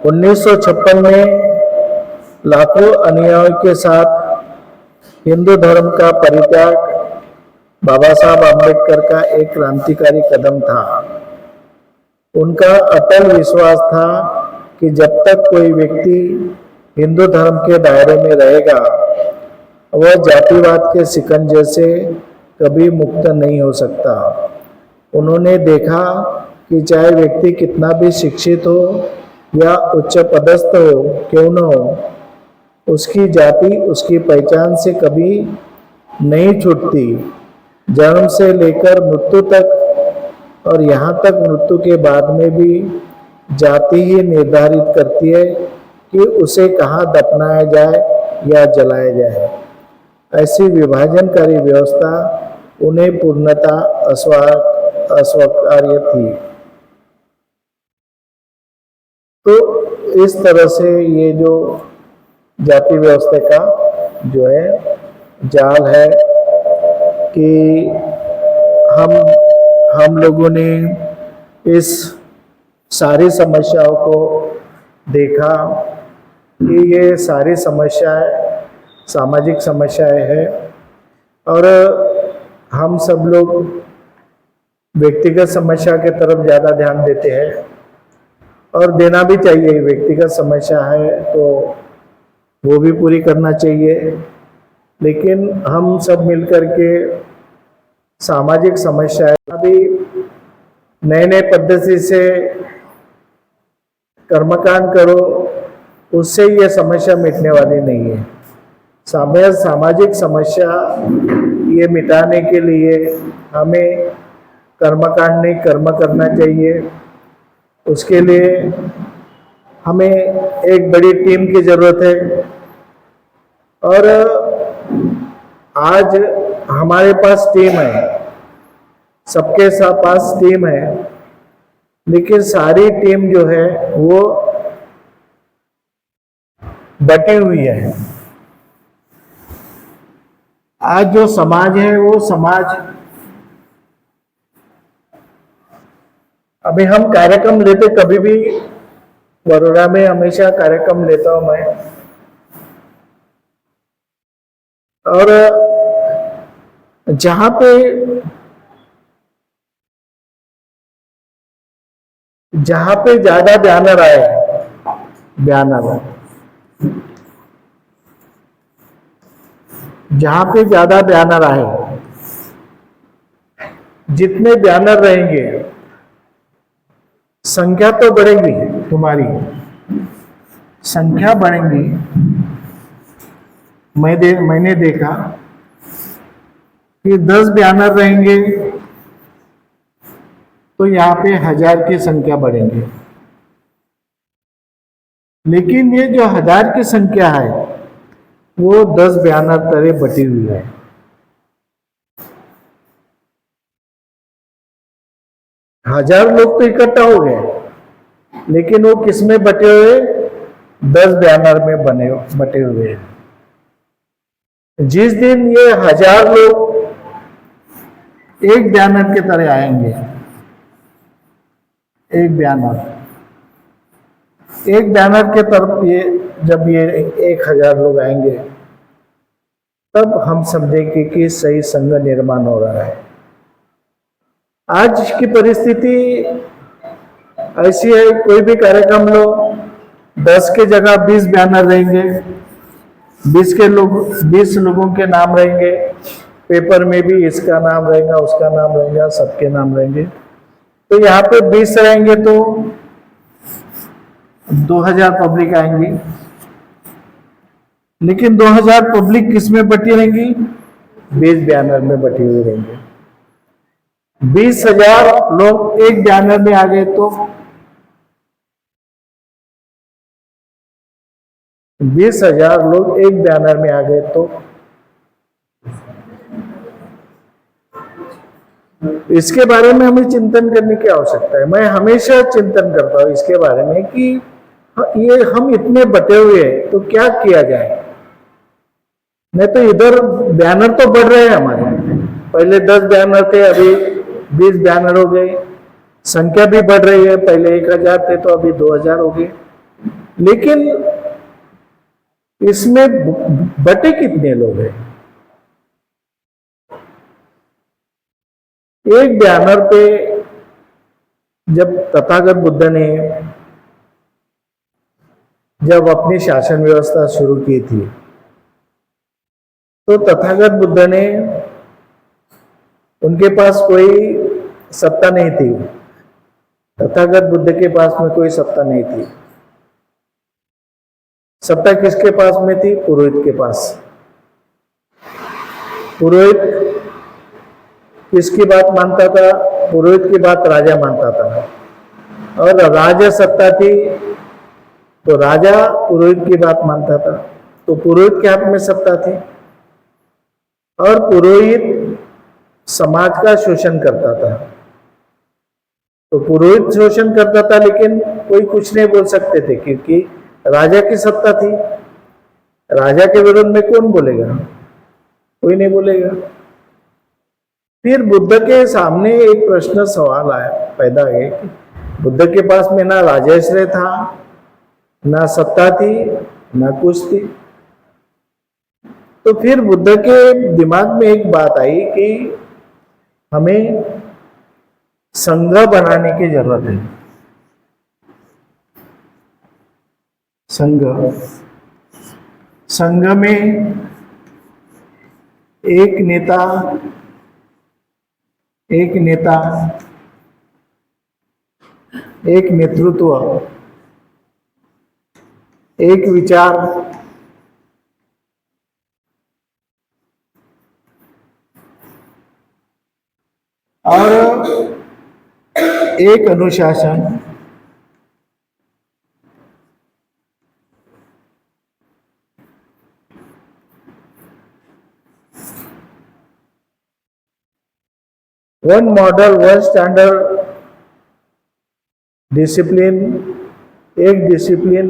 1956 में लाखों अनुयायियों के साथ हिंदू धर्म का परित्याग बाबा साहब आम्बेडकर का एक क्रांतिकारी कदम था। उनका अटल विश्वास था कि जब तक कोई व्यक्ति हिंदू धर्म के दायरे में रहेगा वह जातिवाद के शिकंजे से कभी मुक्त नहीं हो सकता। उन्होंने देखा कि चाहे व्यक्ति कितना भी शिक्षित हो या उच्च पदस्थ हो क्यों न हो, उसकी जाति उसकी पहचान से कभी नहीं छूटती। जन्म से लेकर मृत्यु तक और यहाँ तक मृत्यु के बाद में भी जाति ही निर्धारित करती है कि उसे कहाँ दफनाया जाए या जलाया जाए। ऐसी विभाजनकारी व्यवस्था उन्हें पूर्णतः अस्वीकार्य थी। तो इस तरह से ये जो जाति व्यवस्था का जो है जाल है कि हम लोगों ने इस सारी समस्याओं को देखा कि ये सारी समस्याएं सामाजिक समस्याएं हैं और हम सब लोग व्यक्तिगत समस्या के तरफ ज़्यादा ध्यान देते हैं और देना भी चाहिए। व्यक्तिगत समस्या है तो वो भी पूरी करना चाहिए, लेकिन हम सब मिलकर के सामाजिक समस्याएं अभी नए नए पद्धति से कर्मकांड करो, उससे ये समस्या मिटने वाली नहीं है। सामाजिक समस्या ये मिटाने के लिए हमें कर्मकांड नहीं कर्म करना चाहिए। उसके लिए हमें एक बड़ी टीम की ज़रूरत है और आज हमारे पास टीम है, सबके पास टीम है, लेकिन सारी टीम जो है वो बटी हुई है। आज जो समाज है वो समाज, अभी हम कार्यक्रम लेते, कभी भी बड़ौदा में हमेशा कार्यक्रम लेता हूं मैं, और जहां पे ज्यादा बैनर आए, जहां पे ज्यादा बैनर आए, जितने बैनर रहेंगे संख्या तो बढ़ेगी, तुम्हारी संख्या बढ़ेगी। मैंने देखा कि 10 बैनर रहेंगे तो यहाँ पे 1000 की संख्या बढ़ेंगे, लेकिन ये जो 1000 की संख्या है वो 10 बैनर तरह बटी हुई है। हजार लोग तो इकट्ठा हो गए, लेकिन वो किस में बटे हुए? 10 बैनर में बटे हुए हैं। जिस दिन ये 1000 लोग एक बैनर के तरह आएंगे, एक बैनर के तरफ ये जब ये 1000 लोग आएंगे तब हम समझेंगे कि सही संघ निर्माण हो रहा है। आज की परिस्थिति ऐसी है, कोई भी कार्यक्रम लो, 10 के जगह 20 बैनर रहेंगे, 20 लोगों के नाम रहेंगे, पेपर में भी इसका नाम रहेगा, उसका नाम रहेगा, सबके नाम रहेंगे। तो यहाँ पे 20 रहेंगे तो 2000 पब्लिक आएंगी, लेकिन 2000 पब्लिक किस में बटी रहेंगी? 20 बैनर में बटी हुई रहेंगी। 20,000 लोग एक बैनर में आ गए तो 20,000 लोग एक बैनर में आ गए तो इसके बारे में हमें चिंतन करने की आवश्यकता है। मैं हमेशा चिंतन करता हूं इसके बारे में कि ये हम इतने बटे हुए हैं तो क्या किया जाए। नहीं तो इधर बैनर तो बढ़ रहे हैं हमारे, पहले 10 बैनर थे, अभी 20 बैनर हो गए, संख्या भी बढ़ रही है, पहले 1000 थे तो अभी 2000 हो गए। लेकिन इसमें बटे कितने लोग हैं? एक बैनर पे जब तथागत बुद्ध ने जब अपनी शासन व्यवस्था शुरू की थी, तो तथागत बुद्ध ने, उनके पास कोई सत्ता नहीं थी। तथागत बुद्ध के पास में कोई सत्ता नहीं थी। सत्ता किसके पास में थी? पुरोहित के पास। पुरोहित किसकी बात मानता था? पुरोहित की बात राजा मानता था। और राजा सत्ता थी तो राजा पुरोहित की बात मानता था। तो पुरोहित के हाथ में सत्ता थी और पुरोहित समाज का शोषण करता था। तो पुरोहित शोषण करता था, लेकिन कोई कुछ नहीं बोल सकते थे क्योंकि राजा की सत्ता थी। राजा के विरोध में कौन बोलेगा? कोई नहीं बोलेगा। फिर बुद्ध के सामने एक प्रश्न सवाल आया, पैदा है कि बुद्ध के पास में ना राजाश्रय था, ना सत्ता थी, ना कुछ थी। तो फिर बुद्ध के दिमाग में एक बात आई कि हमें संघ बनाने की जरूरत है। संघ में एक नेता, एक नेतृत्व, एक विचार, और एक अनुशासन, one model, one standard, discipline, एक डिसिप्लिन,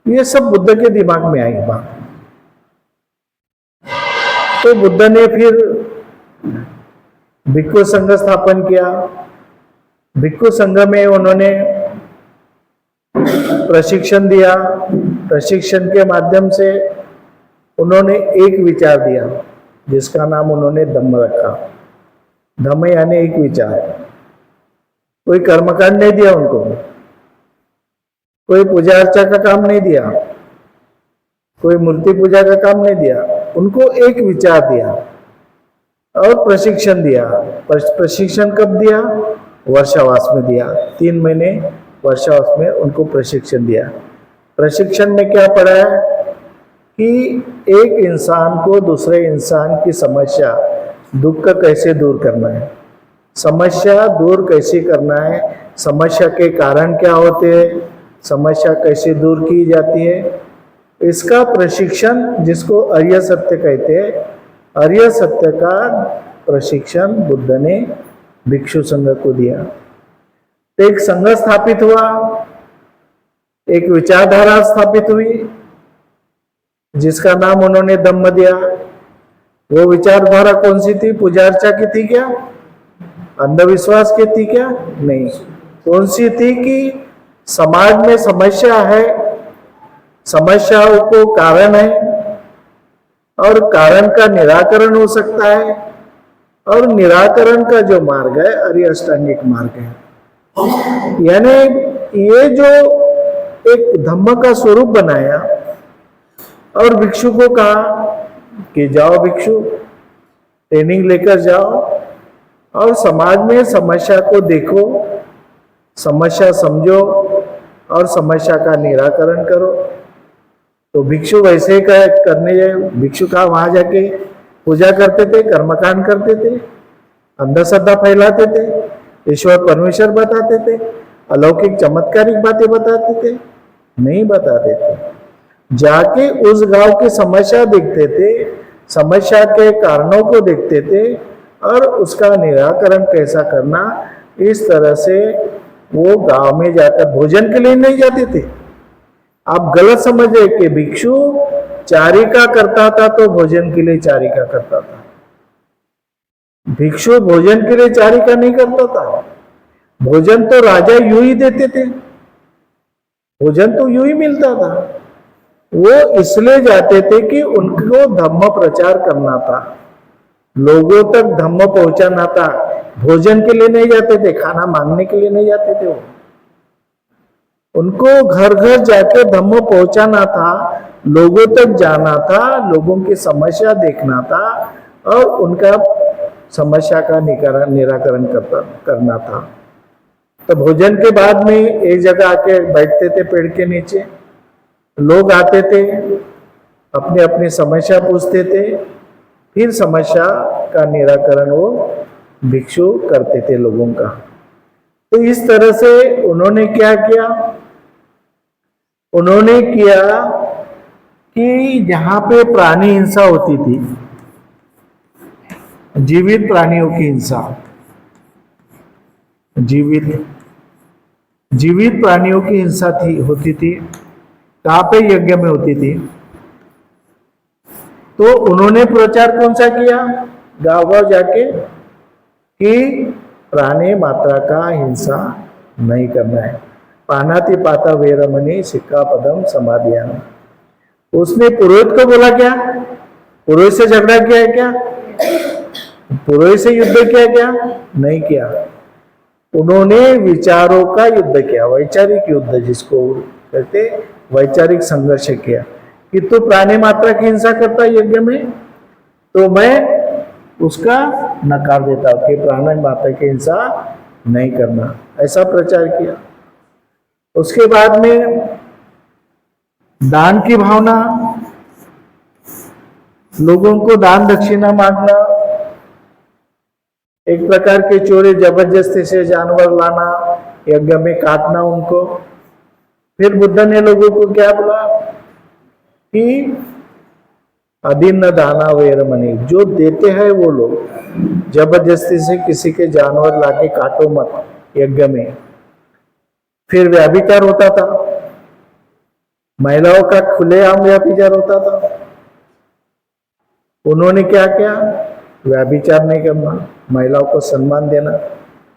ये सब बुद्ध के दिमाग में आई बात। तो बुद्ध ने फिर भिक्खु संघ स्थापन किया। भिक्खु संघ में उन्होंने प्रशिक्षण दिया। प्रशिक्षण के माध्यम से उन्होंने एक विचार दिया जिसका नाम उन्होंने धम्म रखा। धम्म यानी एक विचार। कोई कर्मकांड नहीं दिया उनको, कोई पूजा अर्चा का काम नहीं दिया, कोई मूर्ति पूजा का काम नहीं दिया, उनको एक विचार दिया और प्रशिक्षण दिया। प्रशिक्षण कब दिया? वर्षावास में दिया। 3 महीने वर्षावास में उनको प्रशिक्षण दिया। प्रशिक्षण में क्या पढ़ाया कि एक इंसान को दूसरे इंसान की समस्या, दुख का कैसे दूर करना है, समस्या दूर कैसे करना है, समस्या के कारण क्या होते हैं, समस्या कैसे दूर की जाती है, इसका प्रशिक्षण, जिसको आर्य सत्य कहते हैं, आर्य सत्य का प्रशिक्षण बुद्ध ने भिक्षु संघ को दिया। तो एक संघ स्थापित हुआ, एक विचारधारा स्थापित हुई जिसका नाम उन्होंने धम्म दिया। वो विचारधारा कौन सी थी? पूजा अर्चा की थी क्या? अंधविश्वास की थी क्या? नहीं। कौन सी थी कि समाज में समस्या है, समस्याओं को कारण है और कारण का निराकरण हो सकता है, और निराकरण का जो मार्ग है आर्य अष्टांगिक मार्ग है। यानी ये जो एक धम्म का स्वरूप बनाया और भिक्षु को कहा कि जाओ भिक्षु, ट्रेनिंग लेकर जाओ और समाज में समस्या को देखो, समस्या समझो और समस्या का निराकरण करो। तो भिक्षु वैसे ही करने जाए। भिक्षु का वहां जाके पूजा करते थे, कर्मकांड करते थे, अंधश्रद्धा फैलाते थे, ईश्वर परमेश्वर बताते थे, अलौकिक चमत्कारिक बातें बताते थे? नहीं बताते थे। जाके उस गांव की समस्या देखते थे, समस्या के कारणों को देखते थे और उसका निराकरण कैसा करना, इस तरह से वो गांव में जाकर भोजन के लिए नहीं जाते थे। आप गलत समझे कि भिक्षु चारिका करता था तो भोजन के लिए चारिका करता था। भिक्षु भोजन के लिए चारिका नहीं करता था। भोजन तो राजा यूं ही देते थे। भोजन तो यूं ही मिलता था। वो इसलिए जाते थे कि उनको धम्म प्रचार करना था, लोगों तक धम्म पहुंचाना था। भोजन के लिए नहीं जाते थे, खाना मांगने के लिए नहीं जाते थे। वो उनको घर घर जाके धम्म पहुंचाना था, लोगों तक जाना था, लोगों की समस्या देखना था और उनका समस्या का निराकरण करना था। तो भोजन के बाद में एक जगह आके बैठते थे पेड़ के नीचे, लोग आते थे, अपनी अपनी समस्या पूछते थे, फिर समस्या का निराकरण वो भिक्षु करते थे लोगों का। तो इस तरह से उन्होंने क्या किया, उन्होंने किया कि जहां पे प्राणी हिंसा होती थी, जीवित प्राणियों की हिंसा, जीवित प्राणियों की हिंसा होती थी, कहां पे यज्ञ में होती थी। तो उन्होंने प्रचार कौन सा किया, गांव गांव जाके, कि प्राणी मात्रा का हिंसा नहीं करना है। पानाति पाता वेरमणि सिक्का पदम समाधियान। उसने पुरोहित को बोला क्या, पुरोहित से झगड़ा किया है क्या, पुरोहित से युद्ध किया क्या, नहीं किया। उन्होंने विचारों का युद्ध किया, वैचारिक युद्ध जिसको कहते, वैचारिक संघर्ष किया कि तू प्राणी मात्रा की हिंसा करता है यज्ञ में, तो मैं उसका नकार देता हूं कि प्राणी मात्रा की हिंसा नहीं करना। ऐसा प्रचार किया। उसके बाद में दान की भावना, लोगों को दान दक्षिणा मांगना, एक प्रकार के चोरी जबरदस्ती से जानवर लाना, यज्ञ में काटना उनको। फिर बुद्ध ने लोगों को क्या बोला कि अधीन दाना वेरमणि, जो देते हैं वो लोग, जबरदस्ती से किसी के जानवर लाके काटो मत यज्ञ में। फिर व्याभिचार होता था, महिलाओं का खुलेआम व्याभिचार होता था। उन्होंने क्या किया, व्याभिचार नहीं करना, महिलाओं को सम्मान देना,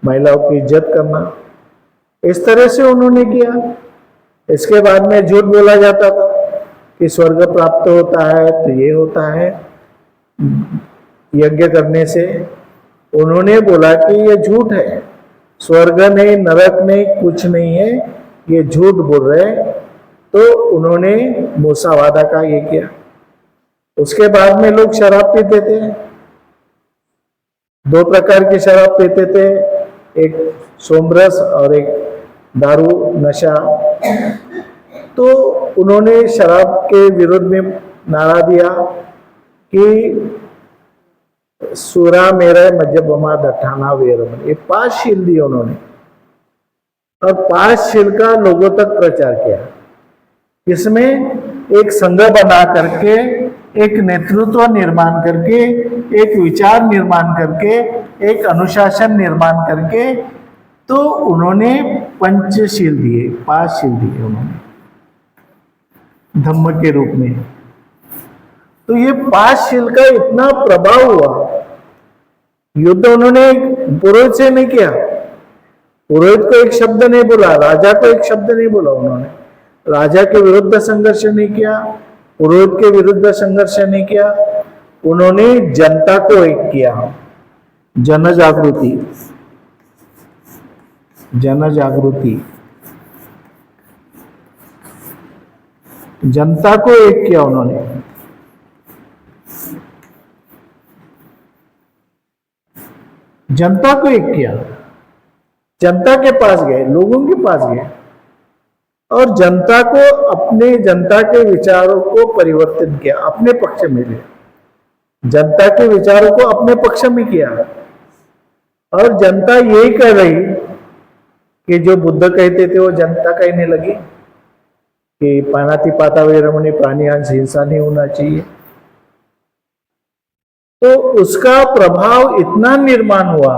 महिलाओं की इज्जत करना, इस तरह से उन्होंने किया। इसके बाद में झूठ बोला जाता था कि स्वर्ग प्राप्त होता है, तो ये होता है यज्ञ करने से। उन्होंने बोला कि ये झूठ है, स्वर्ग नहीं नरक नहीं कुछ नहीं है, ये झूठ बोल रहे हैं। तो उन्होंने मूसावादा का ये किया। उसके बाद में लोग शराब पीते थे, दो प्रकार की शराब पीते थे, एक सोमरस और एक दारू नशा। तो उन्होंने शराब के विरोध में नारा दिया कि सुरा मेरा मज्जबमा दठाना वेरमन, ये 5 शील दिए उन्होंने, और 5 शील का लोगों तक प्रचार किया। इसमें एक संघ बना करके, एक नेतृत्व निर्माण करके, एक विचार निर्माण करके, एक अनुशासन निर्माण करके, तो उन्होंने पंचशील दिए, 5 शील दिए उन्होंने धम्म के रूप में। तो ये 5 शील का इतना प्रभाव हुआ। युद्ध उन्होंने पुरोहित से नहीं किया, पुरोहित को एक शब्द नहीं बोला, राजा को एक शब्द नहीं बोला उन्होंने, राजा के विरुद्ध संघर्ष नहीं किया, पुरोहित के विरुद्ध संघर्ष नहीं किया। उन्होंने जनता को एक किया, जन जागृति, जन जागृति, जनता को एक किया उन्होंने। जनता को एक किया, जनता के पास गए, लोगों के पास गए और जनता को, अपने जनता के विचारों को परिवर्तित किया, अपने पक्ष में लिया, जनता के विचारों को अपने पक्ष में किया। और जनता यही कह रही कि जो बुद्ध कहते थे वो जनता कहने लगी कि पानाति पाता वेरमणि, प्राणियांश हिंसा नहीं होना चाहिए। तो उसका प्रभाव इतना निर्माण हुआ,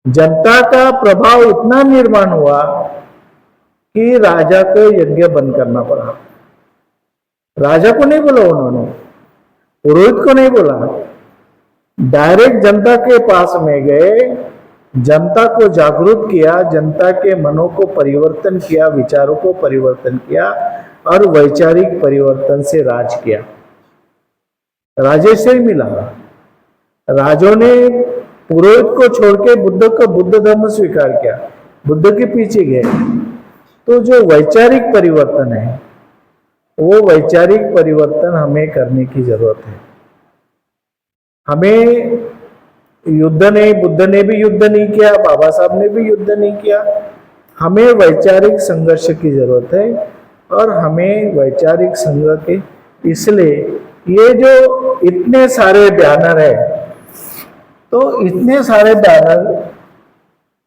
जनता का प्रभाव इतना निर्माण हुआ कि राजा को यज्ञ बंद करना पड़ा। राजा को नहीं बोला उन्होंने, पुरोहित को नहीं बोला, डायरेक्ट जनता के पास में गए जनता को जागरूक किया, जनता के मनों को परिवर्तन किया, विचारों को परिवर्तन किया और वैचारिक परिवर्तन से राज किया। राजे से ही मिला। राजों ने पुरोहित को छोड़ के बुद्ध धर्म स्वीकार किया, बुद्ध के पीछे गए। तो जो वैचारिक परिवर्तन है, वो वैचारिक परिवर्तन हमें करने की जरूरत है। हमें युद्ध नहीं, बुद्ध ने भी युद्ध नहीं किया, बाबा साहब ने भी युद्ध नहीं किया। हमें वैचारिक संघर्ष की जरूरत है और हमें वैचारिक संघर्ष के, इसलिए ये जो इतने सारे बैनर है, तो इतने सारे बैनर,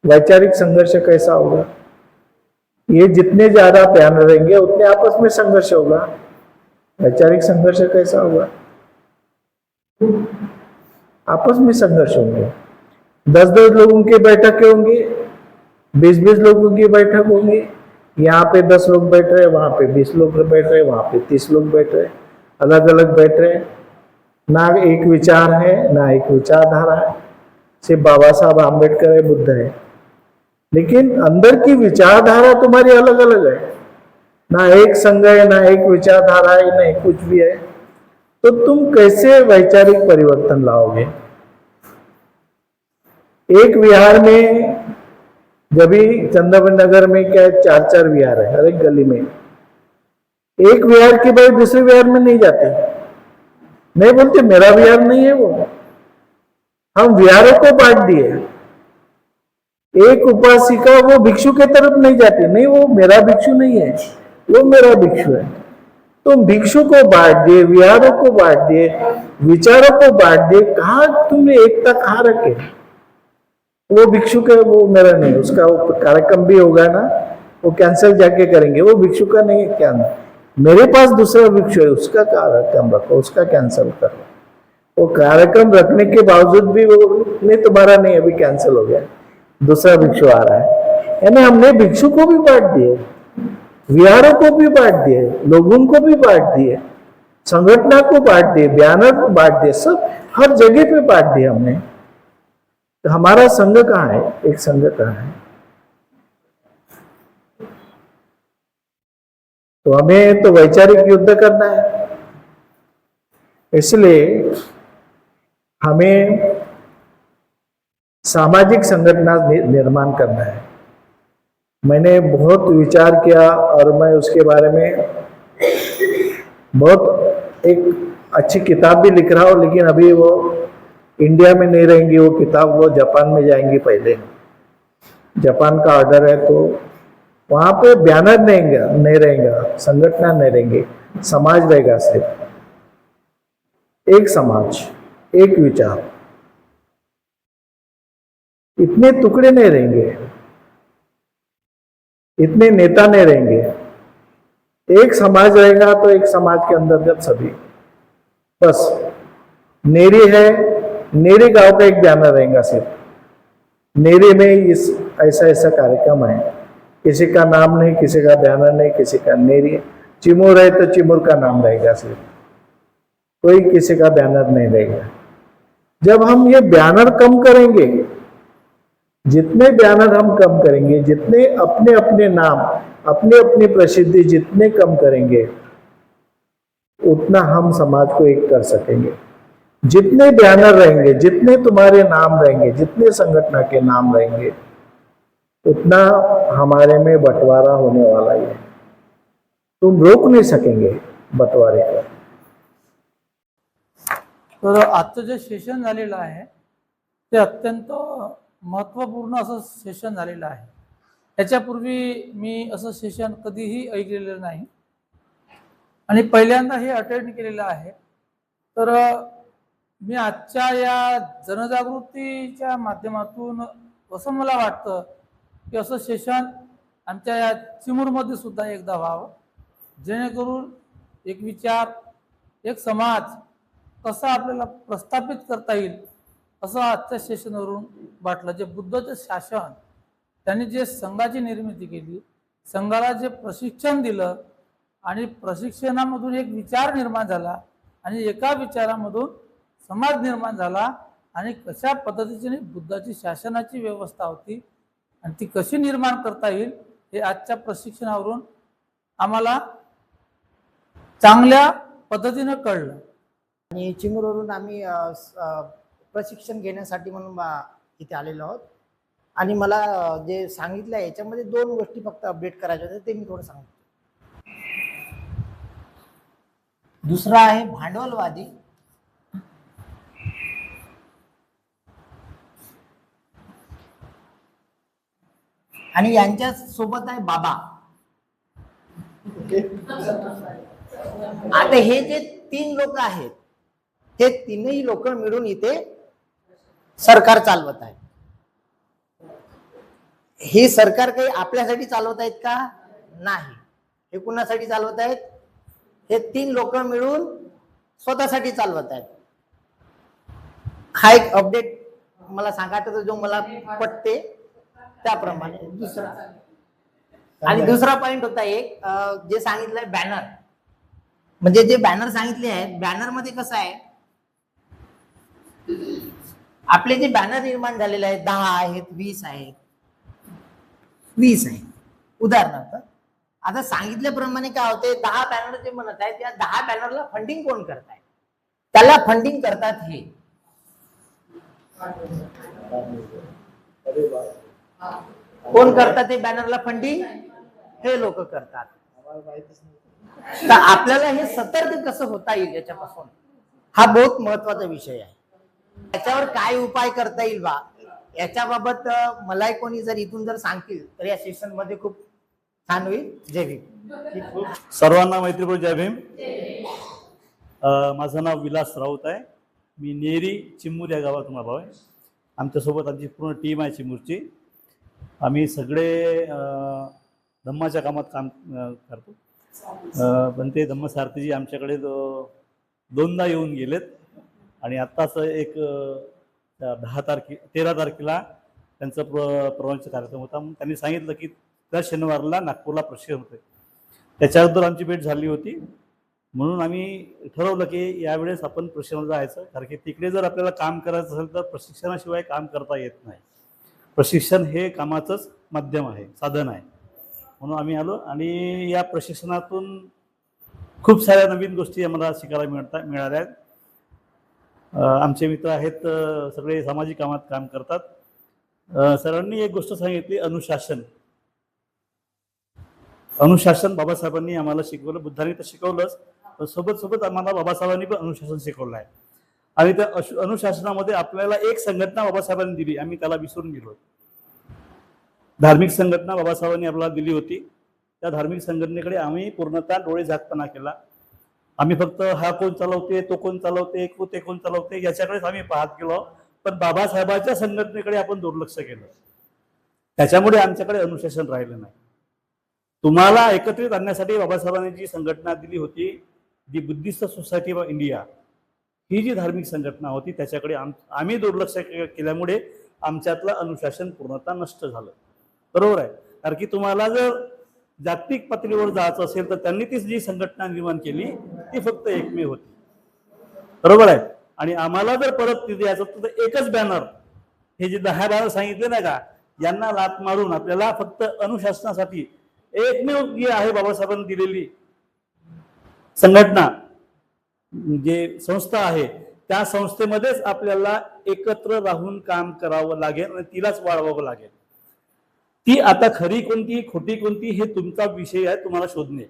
वैचारिक संघर्ष कैसा होगा? ये जितने ज्यादा बैनर रहेंगे उतने आपस में संघर्ष होगा। वैचारिक संघर्ष कैसा होगा? आपस में संघर्ष होंगे। 10-10 लोगों की बैठकें होंगी, 20-20 लोगों की बैठक होंगी। यहाँ पे 10 लोग बैठ रहे, वहां पे 20 लोग बैठ रहे, वहां पे 30 लोग बैठ रहे, अलग अलग बैठ रहे। ना एक विचार है, ना एक विचारधारा है, सिर्फ बाबा साहब आम्बेडकर है, बुद्ध है, लेकिन अंदर की विचारधारा तुम्हारी अलग अलग है। ना एक संघ है, ना एक विचारधारा है, ना एक कुछ भी है। तो तुम कैसे वैचारिक परिवर्तन लाओगे? एक विहार में, जब भी चंद्रपुर नगर में क्या 4-4 विहार है हर एक गली में, एक विहार की भाई दूसरे विहार में नहीं जाते, नहीं बोलते मेरा विहार नहीं है वो। हम विहारों को बांट दिए। एक उपासिका वो भिक्षु के तरफ नहीं जाती, नहीं वो मेरा भिक्षु नहीं है, वो मेरा भिक्षु है। तुम भिक्षु को बांट दिए, विहारों को बांट दिए, विचारों को बांट दिए। कहा तुमने एकता कहा रखे? वो भिक्षु का वो मेरा नहीं, उसका वो कार्यक्रम भी होगा ना, वो कैंसिल जाके करेंगे, वो भिक्षु का नहीं है। क्या मेरे पास दूसरा भिक्षु है, उसका कार्यक्रम रखो, उसका कैंसिल करो। वो कार्यक्रम रखने के बावजूद भी वो नहीं, तुम्हारा नहीं, अभी कैंसिल हो गया, दूसरा भिक्षु आ रहा है। यानी हमने भिक्षु को भी बांट दिए, विहारों को भी बांट दिए, लोगों को भी बांट दिए, संगठन को बांट दिए, बैनर को बांट दिए, सब हर जगह पे बांट दिए हमने। तो हमारा संघ कहाँ है? एक संघ कहाँ है? तो हमें तो वैचारिक युद्ध करना है। इसलिए हमें सामाजिक संगठन निर्माण करना है। मैंने बहुत विचार किया और मैं उसके बारे में बहुत एक अच्छी किताब भी लिख रहा हूँ, लेकिन अभी वो इंडिया में नहीं रहेंगी वो किताब, वो जापान में जाएंगी। पहले जापान का ऑर्डर है, तो वहां पे बैनर नहीं रहेगा, संगठन नहीं रहेंगे, समाज रहेगा। सिर्फ एक समाज, एक विचार, इतने टुकड़े नहीं रहेंगे, इतने नेता नहीं रहेंगे। एक समाज रहेगा, तो एक समाज के अंतर्गत सभी, बस नेरी है, नेरी गांव का एक बैनर रहेगा। सिर्फ नेरी में इस ऐसा ऐसा कार्यक्रम है, किसी का नाम नहीं, किसी का बैनर नहीं, किसी का नेरी। चिमूर है तो चिमूर का नाम रहेगा, सिर्फ कोई किसी का बैनर नहीं रहेगा। जब हम ये बैनर कम करेंगे, जितने बैनर हम कम करेंगे, जितने अपने अपने नाम, अपनी अपनी प्रसिद्धि जितने कम करेंगे, उतना हम समाज को एक कर सकेंगे। जितने बैनर रहेंगे, जितने तुम्हारे नाम रहेंगे, जितने संगठन के नाम रहेंगे, उतना हमारे में बंटवारा होने वाला है। तुम रोक नहीं सकेंगे बंटवारे को। तर आजचं जे सेशन झालेलं आहे ते अत्यंत महत्त्वपूर्ण असं सेशन झालेलं आहे। याच्यापूर्वी मी असं सेशन कधीही ऐकलेलं नाही आणि पहिल्यांदा हे अटेंड केलेलं आहे। तर मी आजच्या या जनजागृतीच्या माध्यमातून असं मला वाटतं की असं सेशन आमच्या या चिमूरमध्ये सुद्धा एकदा व्हावं, जेणेकरून एक विचार, एक समाज कसा आपल्याला प्रस्थापित करता येईल असं आजच्या सेशनवरून वाटलं। जे बुद्धाचं शासन, त्यांनी जे संघाची निर्मिती केली, संघाला जे प्रशिक्षण दिलं आणि प्रशिक्षणामधून एक विचार निर्माण झाला आणि एका विचारामधून समाज निर्माण झाला आणि कशा पद्धतीने बुद्धाची शासनाची व्यवस्था होती आणि ती कशी निर्माण करता येईल हे आजच्या प्रशिक्षणावरून आम्हाला चांगल्या पद्धतीने कळलं. आणि चिमूरवरून आम्ही प्रशिक्षण घेण्यासाठी म्हणून इथे आलेलो आहोत. आणि मला जे सांगितलं आहे याच्यामध्ये 2 गोष्टी फक्त अपडेट करायच्या होत्या, ते मी थोडं सांगतो. दुसरा आहे भांडवलवादी आणि यांच्या सोबत आहे बाबा. आता हे जे 3 लोक आहेत हे 3ही लोक मिळून इथे सरकार चालवत आहे. हे सरकार काही आपल्यासाठी चालवत आहेत का? नाही. हे कुणासाठी चालवत आहेत? हे 3 लोक मिळून स्वतःसाठी चालवत आहेत. हा एक अपडेट मला सांगायचा जो मला पटते त्याप्रमाणे. दुसरा पॉइंट होता एक जे सांगितलंय बॅनर, म्हणजे जे बॅनर सांगितले आहेत बॅनर मध्ये कसं आहे, आपले जे बॅनर निर्माण झालेले आहेत 10 आहेत, 20 आहेत, 20 आहेत उदाहरणार्थ. आता सांगितल्याप्रमाणे काय होते, 10 बॅनर जे म्हणत आहेत त्या 10 बॅनरला फंडिंग कोण करताय? त्याला फंडिंग करतात हे कोण करतात? ते बॅनरला फंडिंग हे लोक करतात. तर आपल्याला हे सतर्क कसं होता येईल याच्यापासून, हा बहुत महत्वाचा विषय आहे. याच्यावर काय उपाय करता येईल बा, याच्याबाबत मला कोणी जर इथून जर सांगतील तर या सेशन मध्ये खूप छान होईल. जय भीम. सर्वांना मैत्रीपूर्ण जय भीम. माझं नाव विलास राऊत आहे. मी नेरी चिमूर या गावातून आलो आहे. आमच्यासोबत आमची पूर्ण टीम आहे चिमूरची. आम्ही सगळे धम्माच्या कामात काम करतो. पण ते धम्मसारथीजी आमच्याकडे 2दा येऊन गेलेत आणि आत्ताच एक 13 तारखेला त्यांचा प्रवानचा कार्यक्रम होता. मग त्यांनी सांगितलं की त्या शनिवारला नागपूरला प्रशिक्षण होते. त्याच्याबद्दल आमची भेट झाली होती. म्हणून आम्ही ठरवलं की यावेळेस आपण प्रशिक्षणाला जायचं, कारण की तिकडे जर आपल्याला काम करायचं असेल तर प्रशिक्षणाशिवाय काम करता येत नाही. प्रशिक्षण हे कामाचंच माध्यम आहे, साधन आहे. म्हणून आम्ही आलो आणि या प्रशिक्षणातून खूप साऱ्या नवीन गोष्टी आम्हाला शिकायला मिळाल्या. आमचे मित्र आहेत, सगळे सामाजिक कामात काम करतात. सरांनी एक गोष्ट सांगितली, अनुशासन. अनुशासन बाबासाहेबांनी आम्हाला शिकवलं. बुद्धांनी तर शिकवलंच, पण सोबत सोबत आम्हाला बाबासाहेबांनी पण अनुशासन शिकवलं आहे. आणि त्या अनुशासनामध्ये आपल्याला एक संघटना बाबासाहेबांनी दिली, आम्ही त्याला विसरून गेलो. धार्मिक संघटना बाबासाहेबांनी आपल्याला दिली होती. त्या धार्मिक संघटनेकडे आम्ही पूर्णतः डोळे झाकपणा केला. आम्ही फक्त हा कोण चालवते, तो कोण चालवते, ते कोण चालवते याच्याकडेच आम्ही पाहत गेलो. पण बाबासाहेबांच्या संघटनेकडे आपण दुर्लक्ष केलं. त्याच्यामुळे आमच्याकडे अनुशासन राहिलं नाही. तुम्हाला एकत्रित आणण्यासाठी बाबासाहेबांनी जी संघटना दिली होती, the Buddhist Society of India, ही जी धार्मिक संघटना होती त्याच्याकडे आम्ही दुर्लक्ष केल्यामुळे आमच्यातलं अनुशासन पूर्णतः नष्ट झालं. बरोबर आहे. कारण की तुम्हाला जर जागतिक पातळीवर जायचं असेल तर त्यांनी ती जी संघटना निर्माण केली ती फक्त एकमेव होती. बरोबर आहे. आणि आम्हाला जर परत तिथे यायचं तर एकच बॅनर, हे जे 10 बॅनर सांगितले ना का, यांना लात मारून आपल्याला फक्त अनुशासनासाठी एकमेव जी आहे बाबासाहेबांनी दिलेली संघटना, जे संस्था आहे, त्या संस्थेमध्येच आपल्याला एकत्र राहून काम करावं लागेल आणि तिलाच वाढवावं लागेल. ती आता खरी कोणती खोटी कोणती हे तुमचा विषय आहे, तुम्हाला शोधणे.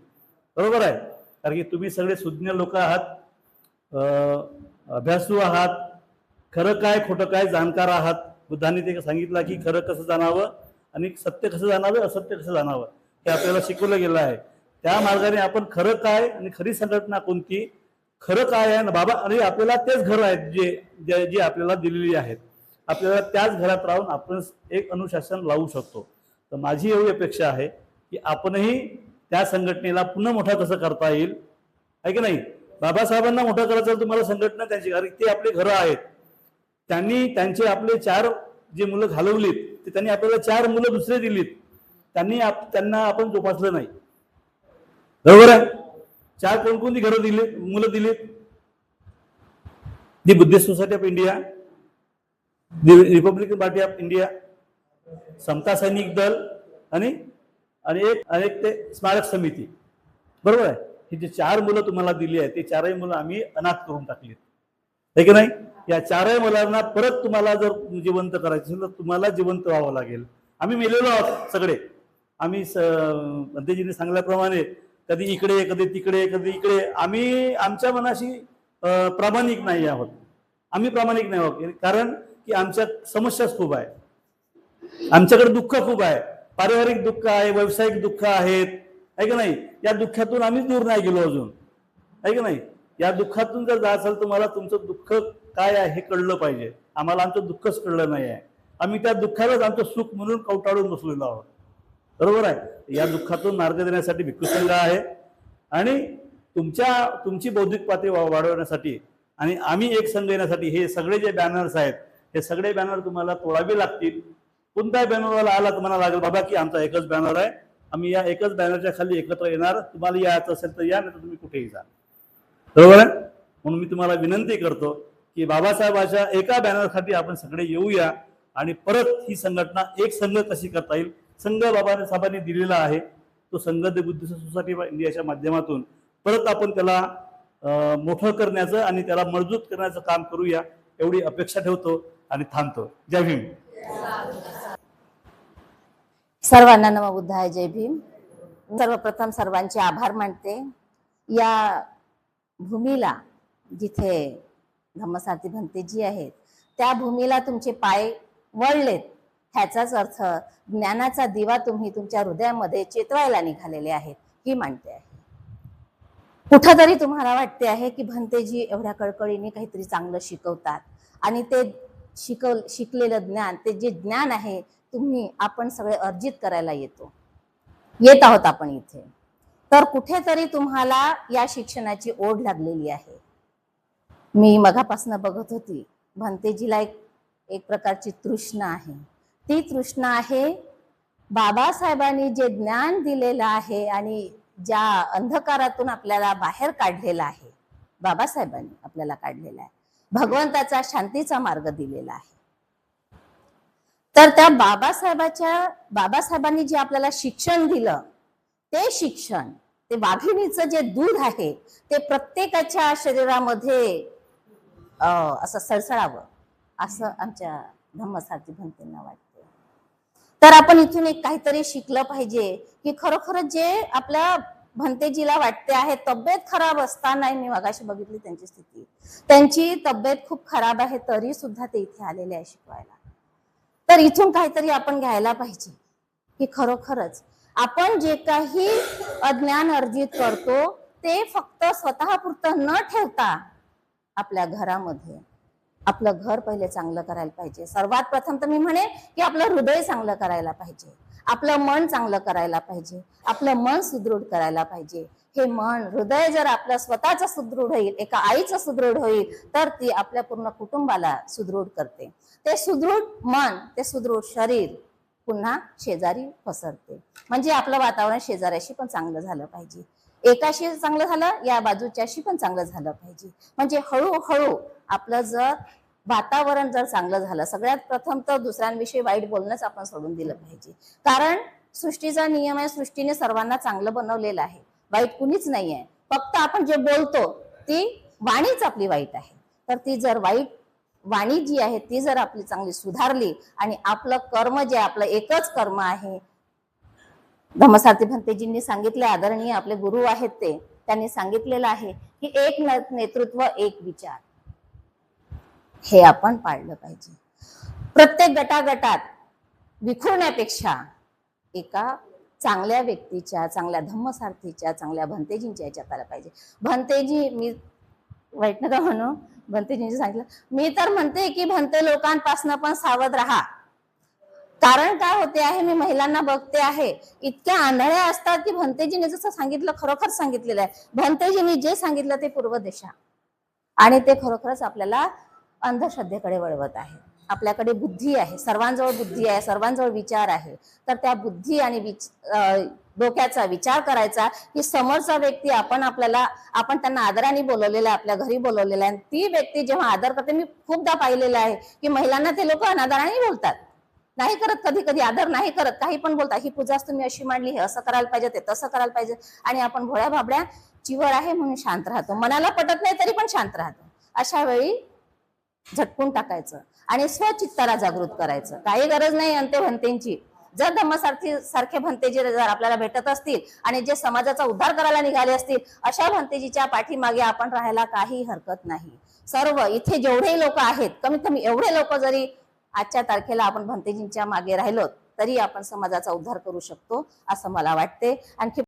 बरोबर आहे. कारण की तुम्ही सगळे सुज्ञ लोक आहात, अभ्यासू आहात, खरं काय खोटं काय जाणकार आहात. बुद्धांनी ते सांगितलं की खरं कसं जाणावं आणि सत्य कसं जाणावं, असत्य कसं जाणावं हे आपल्याला शिकवलं गेलं आहे. त्या मार्गाने आपण खरं काय आणि खरी संघटना कोणती, खरं काय आहे ना बाबा, आणि आपल्याला तेच घर आहेत जे जे आपल्याला दिलेली आहेत. आपल्याला त्याच घरात राहून आपण एक अनुशासन लावू शकतो. तर माझी एवढी अपेक्षा आहे की आपणही त्या संघटनेला पुन्हा मोठा कसं करता येईल, आहे की नाही. बाबासाहेबांना मोठं करायचं तुम्हाला संघटना त्यांची, कारण ते आपले घरं आहेत. त्यांनी त्यांचे आपले 4 जे मुलं घालवलीत ते त्यांनी आपल्याला 4 मुलं दुसरे दिलीत. त्यांना आपण जोपासलं नाही. बरोबर आहे. 4 कोणकोणती घरं दिलीत, मुलं दिलीत? The Buddhist Society of India, Republican Party of India, Samata Sainik Dal आणि आणि एक ते स्मारक समिती, बरोबर आहे. ही जी 4 मुलं तुम्हाला दिली आहेत, ते 4ही मुलं आम्ही अनाथ करून टाकली आहे की नाही. या 4ही मुलांना परत तुम्हाला जर जिवंत करायचं असेल तर तुम्हाला जिवंत व्हावं लागेल. आम्ही मेलेलो आहोत सगळे. आम्ही भंतेजींनी सांगितल्याप्रमाणे कधी इकडे, कधी तिकडे, कधी इकडे. आम्ही आमच्या मनाशी प्रामाणिक नाही आहोत. आम्ही प्रामाणिक नाही आहोत कारण की आमच्या समस्या खूप आहे. आमच्याकडे दुःख खूप आहे. पारिवारिक दुःख आहे, व्यावसायिक दुःख आहेत, आहे की नाही. या दुःखातून आम्ही दूर नाही गेलो अजून, आहे की नाही. या दुःखातून जर जायचं असेल तुम्हाला तुमचं दुःख काय आहे हे कळलं पाहिजे. आम्हाला आमचं दुःखच कळलं नाही आहे. आम्ही त्या दुःखालाच आमचं सुख म्हणून कवटाळून बसलेलो आहोत, बरोबर आहे. या दुःखातून मार्ग देण्यासाठी भिक्खू संघ आहे आणि तुमची बौद्धिक पातळी वाढवण्यासाठी आणि आम्ही एक संघ येण्यासाठी हे सगळे जे बॅनर्स आहेत हे सगळे बॅनर तुम्हाला तोडावे लागतील. कोणत्याही बॅनरवाला आला तुम्हाला लागेल बाबा की आमचा एकच बॅनर आहे, आम्ही या एकच बॅनरच्या खाली एकत्र येणार, तुम्हाला यायचं असेल तर या, नाही तर तुम्ही कुठेही जा, बरोबर आहे. म्हणून मी तुम्हाला विनंती करतो की बाबासाहेबांच्या एका बॅनर खाली आपण सगळे येऊया आणि परत ही संघटना एक संघ कशी करता येईल. संघ बाबासाहेबांनी दिलेला आहे, तो संघ द बुद्धिस्ट सोसायटी ऑफ इंडियाच्या माध्यमातून परत आपण त्याला मोठं करण्याचं आणि त्याला मजबूत करण्याचं काम करूया एवढी अपेक्षा ठेवतो आणि थांबतो. जय भीम. सर्वांना नमो बुद्धाय, जय भीम. सर्वप्रथम सर्वांचे आभार मानते. या भूमीला जिथे धम्मसारथी भंतेजी आहेत त्या भूमीला तुमचे पाय वळलेत, ह्याचाच अर्थ ज्ञानाचा दिवा तुम्ही तुमच्या हृदयामध्ये चेतवायला निघालेले आहेत ही मानते आहे. कुठंतरी तुम्हाला वाटते आहे की भंतेजी एवढ्या कळकळीने काहीतरी चांगलं शिकवतात आणि ते शिकलेलं ज्ञान, ते जे ज्ञान आहे आपण सगळे अर्जित करायला येत आहोत आपण इथे. तर कुठेतरी तुम्हाला या शिक्षणाची ओढ लागलेली आहे. मी मगापासून बघत होती भंतेजीला एक प्रकारची तृष्णा आहे. ती तृष्णा आहे बाबासाहेबांनी जे ज्ञान दिलेलं आहे आणि ज्या अंधकारातून आपल्याला बाहेर काढलेला आहे, बाबासाहेबांनी आपल्याला काढलेला आहे, भगवंताचा शांतीचा मार्ग दिलेला आहे. तर त्या बाबासाहेबांनी जे आपल्याला शिक्षण दिलं ते शिक्षण, ते वाघिणीचं जे दूध आहे ते प्रत्येकाच्या शरीरामध्ये असं सळसळावं असं आमच्या धम्मसारथी भंतेंना वाटते. तर आपण इथून एक काहीतरी शिकलं पाहिजे की खरोखरच जे आपल्या भंतेजीला वाटते आहे, तब्येत खराब असताना, मी मगाशी बघितली त्यांची स्थिती, त्यांची तब्येत खूप खराब आहे तरी सुद्धा ते इथे आलेले आहे शिकवायला. तर इथून काहीतरी आपण घ्यायला पाहिजे की खरोखरच आपण जे काही अज्ञान अर्जित करतो ते फक्त स्वतःपुरतं न ठेवता आपल्या घरामध्ये आपलं घर पहिले चांगलं करायला पाहिजे. सर्वात प्रथम तर मी म्हणेन की आपलं हृदय चांगलं करायला पाहिजे, आपलं मन चांगलं करायला पाहिजे, आपलं मन सुदृढ करायला पाहिजे. हे मन हृदय जर आपलं स्वतःचं सुदृढ होईल, एका आईचं सुदृढ होईल तर ती आपल्या पूर्ण कुटुंबाला सुदृढ करते. ते सुदृढ मन, ते सुदृढ शरीर पुन्हा शेजारी पसरते. म्हणजे आपलं वातावरण शेजाऱ्याशी पण चांगलं झालं पाहिजे, एकाशी चांगलं झालं या बाजूच्याशी पण चांगलं झालं पाहिजे. म्हणजे हळूहळू आपलं जर वातावरण जर चांगलं झालं, सगळ्यात प्रथम तर दुसऱ्यांविषयी वाईट बोलणंच आपण सोडून दिलं पाहिजे. कारण सृष्टीचा नियम आहे, सृष्टीने सर्वांना चांगलं बनवलेलं आहे, वाईट कुणीच नाही आहे. फक्त आपण जे बोलतो ती वाणीच आपली वाईट आहे. तर ती जर वाईट वाणी जी आहे ती जर आपली चांगली सुधारली आणि आपलं कर्म जे आपलं एकच कर्म आहे, धम्मसारथी भंतेजींनी सांगितले, आदरणीय आपले गुरु आहेत ते, त्यांनी सांगितलेलं आहे की एक नेतृत्व एक विचार, हे आपण पाळलं पाहिजे. प्रत्येक गटागटात विखुरण्यापेक्षा एका चांगल्या व्यक्तीच्या, चांगल्या धम्मसारथीच्या, चांगल्या भंतेजींच्या याच्यात आलं पाहिजे. भंतेजी, मी वाईट नका म्हणू, भंतेजींनी सांगितलं, मी तर म्हणते की भंते लोकांपासून पण सावध राहा. कारण काय होते आहे, मी महिलांना बघते आहे इतक्या आंधळ्या असतात की भंतेजींनी जसं सांगितलं खरोखर सांगितलेलं आहे, भंतेजींनी जे सांगितलं ते पूर्व दिशा, आणि ते खरोखरच आपल्याला अंधश्रद्धेकडे वळवत आहे. आपल्याकडे बुद्धी आहे, सर्वांजवळ बुद्धी आहे, सर्वांजवळ विचार आहे. तर त्या बुद्धी आणि डोक्याचा विचार करायचा की समोरचा व्यक्ती आपण त्यांना आदराने बोलवलेला आहे, आपल्या घरी बोलवलेला आहे. ती व्यक्ती जेव्हा आदर करते, मी खूपदा पाहिलेलं आहे की महिलांना ते लोक अनादराने बोलतात, नाही करत, कधी कधी आदर नाही करत, काही पण बोलतात, ही पूजाच तुम्ही अशी मांडली, हे असं करायला पाहिजे, ते तसं करायला पाहिजे. आणि आपण भोळ्या भाबड्या चिवळ आहे म्हणून शांत राहतो, मनाला पटत नाही तरी पण शांत राहतो. अशा वेळी झटकून टाकायचं आणि स्वचित्ताला जागृत करायचं. काही गरज नाही अंत्यभंतेची. जर धम्मसारखे भंतेजी जर आपल्याला भेटत असतील आणि जे समाजाचा उद्धार करायला निघाले असतील, अशा भंतेजीच्या पाठीमागे आपण राहायला काही हरकत नाही. सर्व इथे जेवढे लोक आहेत, कमीत कमी एवढे लोक जरी आजच्या तारखेला आपण भंतेजींच्या मागे राहिलो तरी आपण समाजाचा उद्धार करू शकतो असं मला वाटते. आणखी